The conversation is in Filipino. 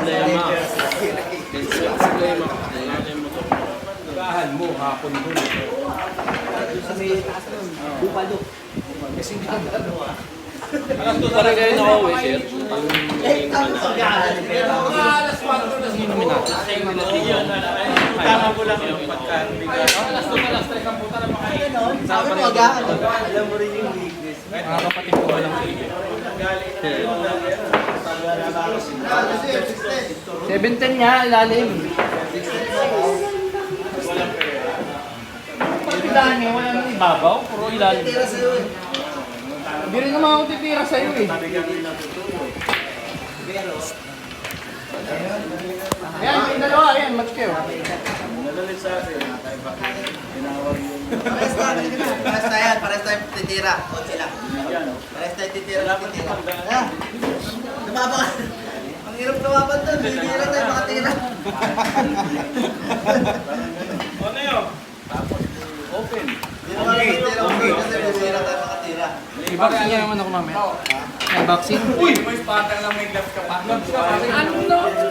problema. Problema. Gahan mo, hapon doon. Sa may taas nun, bupalo. Kasi hindi ka dalawa. Alas 2 pa rin kayo nakauwi, sir. Tapos pagkaan. Alas 4 na sino natin. Tama ko lang yung pagkabigat. Alas 2 alas 3 ang puta na makain. Sabi mo agad. Alam mo rin yung weakness. Mga kapatid ko walang kayo. 710 nga, ilalim. Pag ilalim niya, wala nang ibabaw. Puro ilalim. Tira sa'yo eh. Hindi rin naman ako titira sa'yo eh. Ayan, may dalawa. Ayan, match kayo. Nalalit sa akin. Tinawag yung... Pares tayo yan, pares tayo titira. O sila. Pares tayo titira. Ah, lumabang ka. Ang hirap lumaban doon, titira tayo makatira. Ano yun? Tapos, open. Hindi naman lang titira, okay kasi titira tayo makatira. I-vaccine niya naman ako mamaya. May vaccine? Uy! May spatang lang may gloves ka pa. Ano na?